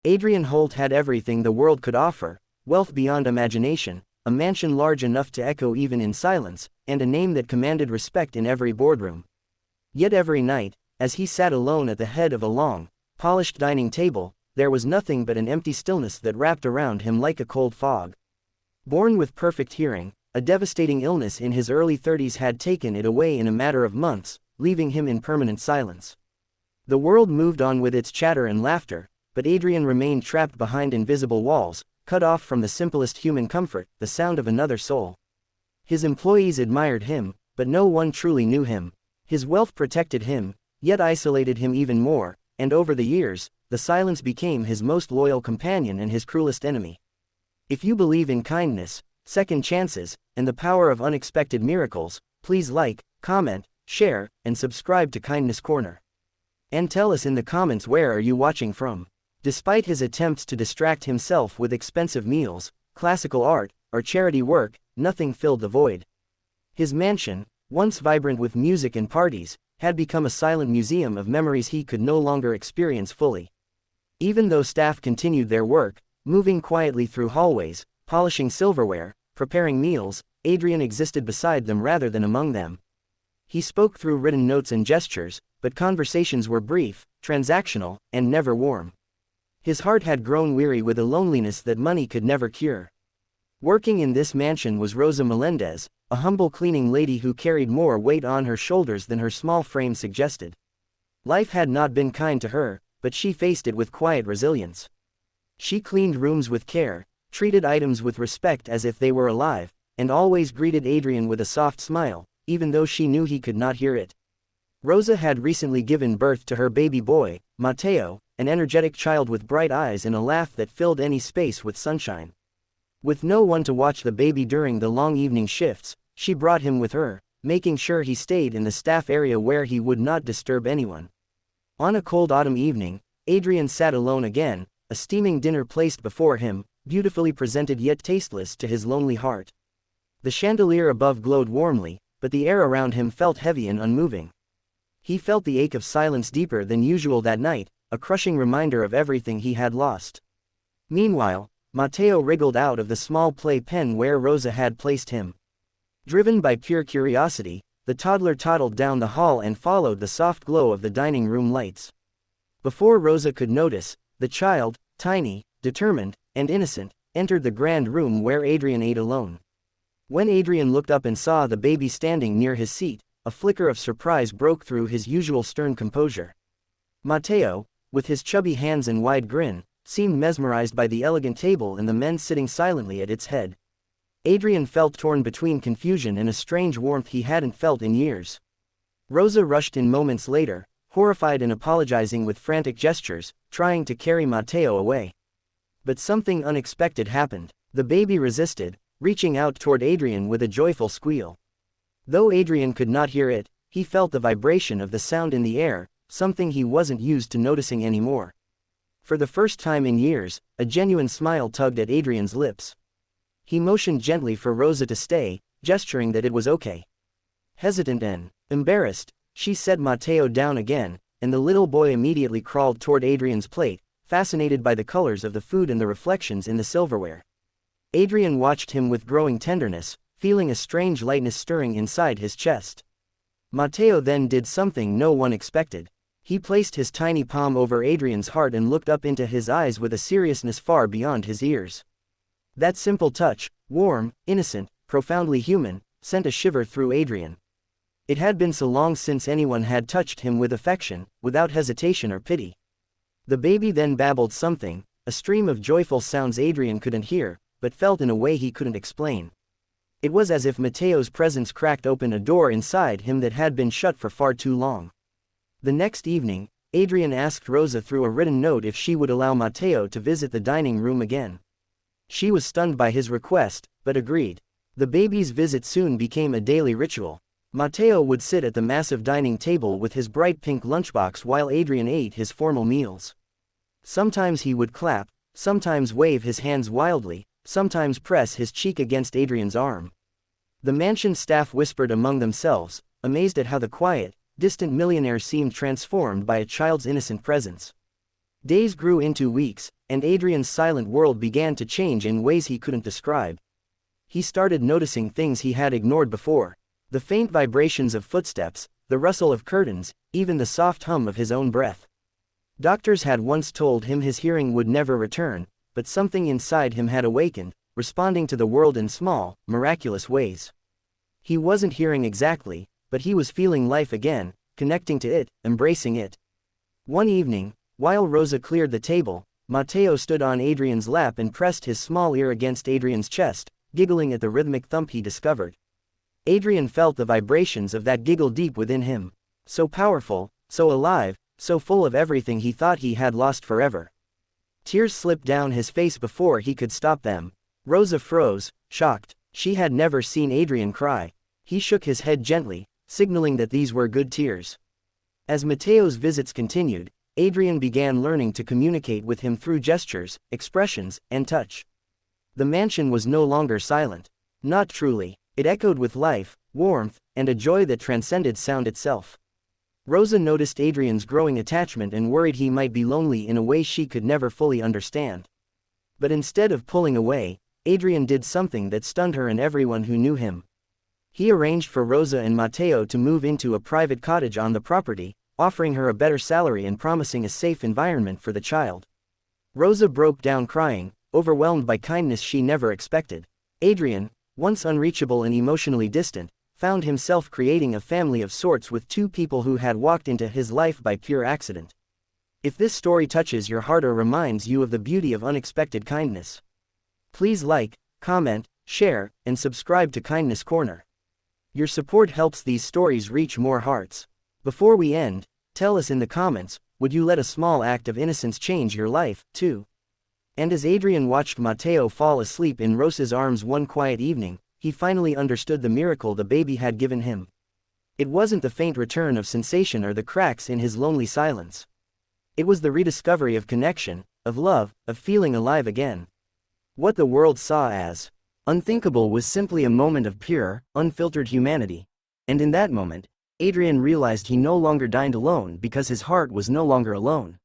Adrian Holt had everything the world could offer: wealth beyond imagination, a mansion large enough to echo even in silence, and a name that commanded respect in every boardroom. Yet every night, as he sat alone at the head of a long, polished dining table, there was nothing but an empty stillness that wrapped around him like a cold fog. Born with perfect hearing, a devastating illness in his early 30s had taken it away in a matter of months, leaving him in permanent silence. The world moved on with its chatter and laughter, but Adrian remained trapped behind invisible walls, cut off from the simplest human comfort, the sound of another soul. His employees admired him, but no one truly knew him. His wealth protected him, yet isolated him even more, and over the years, the silence became his most loyal companion and his cruelest enemy. If you believe in kindness, second chances, and the power of unexpected miracles, please like, comment, share, and subscribe to Kindness Corner. And tell us in the comments, where are you watching from? Despite his attempts to distract himself with expensive meals, classical art, or charity work, nothing filled the void. His mansion, once vibrant with music and parties, had become a silent museum of memories he could no longer experience fully. Even though staff continued their work, moving quietly through hallways, polishing silverware, preparing meals, Adrian existed beside them rather than among them. He spoke through written notes and gestures, but conversations were brief, transactional, and never warm. His heart had grown weary with a loneliness that money could never cure. Working in this mansion was Rosa Melendez, a humble cleaning lady who carried more weight on her shoulders than her small frame suggested. Life had not been kind to her, but she faced it with quiet resilience. She cleaned rooms with care, treated items with respect as if they were alive, and always greeted Adrian with a soft smile, even though she knew he could not hear it. Rosa had recently given birth to her baby boy, Mateo, an energetic child with bright eyes and a laugh that filled any space with sunshine. With no one to watch the baby during the long evening shifts, she brought him with her, making sure he stayed in the staff area where he would not disturb anyone. On a cold autumn evening, Adrian sat alone again, a steaming dinner placed before him, beautifully presented yet tasteless to his lonely heart. The chandelier above glowed warmly, but the air around him felt heavy and unmoving. He felt the ache of silence deeper than usual that night, a crushing reminder of everything he had lost. Meanwhile, Mateo wriggled out of the small playpen where Rosa had placed him. Driven by pure curiosity, the toddler toddled down the hall and followed the soft glow of the dining room lights. Before Rosa could notice, the child, tiny, determined, and innocent, entered the grand room where Adrian ate alone. When Adrian looked up and saw the baby standing near his seat, a flicker of surprise broke through his usual stern composure. Mateo, with his chubby hands and wide grin, seemed mesmerized by the elegant table and the men sitting silently at its head. Adrian felt torn between confusion and a strange warmth he hadn't felt in years. Rosa rushed in moments later, horrified and apologizing with frantic gestures, trying to carry Mateo away. But something unexpected happened. The baby resisted, reaching out toward Adrian with a joyful squeal. Though Adrian could not hear it, he felt the vibration of the sound in the air, something he wasn't used to noticing anymore. For the first time in years, a genuine smile tugged at Adrian's lips. He motioned gently for Rosa to stay, gesturing that it was okay. Hesitant and embarrassed, she set Mateo down again, and the little boy immediately crawled toward Adrian's plate, fascinated by the colors of the food and the reflections in the silverware. Adrian watched him with growing tenderness, feeling a strange lightness stirring inside his chest. Mateo then did something no one expected. He placed his tiny palm over Adrian's heart and looked up into his eyes with a seriousness far beyond his ears. That simple touch, warm, innocent, profoundly human, sent a shiver through Adrian. It had been so long since anyone had touched him with affection, without hesitation or pity. The baby then babbled something, a stream of joyful sounds Adrian couldn't hear, but felt in a way he couldn't explain. It was as if Mateo's presence cracked open a door inside him that had been shut for far too long. The next evening, Adrian asked Rosa through a written note if she would allow Mateo to visit the dining room again. She was stunned by his request, but agreed. The baby's visit soon became a daily ritual. Mateo would sit at the massive dining table with his bright pink lunchbox while Adrian ate his formal meals. Sometimes he would clap, sometimes wave his hands wildly, sometimes press his cheek against Adrian's arm. The mansion staff whispered among themselves, amazed at how the quiet, distant millionaire seemed transformed by a child's innocent presence. Days grew into weeks, and Adrian's silent world began to change in ways he couldn't describe. He started noticing things he had ignored before: the faint vibrations of footsteps, the rustle of curtains, even the soft hum of his own breath. Doctors had once told him his hearing would never return, but something inside him had awakened, responding to the world in small, miraculous ways. He wasn't hearing exactly, but he was feeling life again, connecting to it, embracing it. One evening, while Rosa cleared the table, Matteo stood on Adrian's lap and pressed his small ear against Adrian's chest, giggling at the rhythmic thump he discovered. Adrian felt the vibrations of that giggle deep within him. So powerful, so alive, so full of everything he thought he had lost forever. Tears slipped down his face before he could stop them. Rosa froze, shocked. She had never seen Adrian cry. He shook his head gently, signaling that these were good tears. As Matteo's visits continued, Adrian began learning to communicate with him through gestures, expressions, and touch. The mansion was no longer silent. Not truly. It echoed with life, warmth, and a joy that transcended sound itself. Rosa noticed Adrian's growing attachment and worried he might be lonely in a way she could never fully understand. But instead of pulling away, Adrian did something that stunned her and everyone who knew him. He arranged for Rosa and Matteo to move into a private cottage on the property, offering her a better salary and promising a safe environment for the child. Rosa broke down crying, overwhelmed by kindness she never expected. Adrian, once unreachable and emotionally distant, found himself creating a family of sorts with two people who had walked into his life by pure accident. If this story touches your heart or reminds you of the beauty of unexpected kindness, please like, comment, share, and subscribe to Kindness Corner. Your support helps these stories reach more hearts. Before we end, tell us in the comments, would you let a small act of innocence change your life, too? And as Adrian watched Matteo fall asleep in Rosa's arms one quiet evening, he finally understood the miracle the baby had given him. It wasn't the faint return of sensation or the cracks in his lonely silence. It was the rediscovery of connection, of love, of feeling alive again. What the world saw as unthinkable was simply a moment of pure, unfiltered humanity. And in that moment, Adrian realized he no longer dined alone because his heart was no longer alone.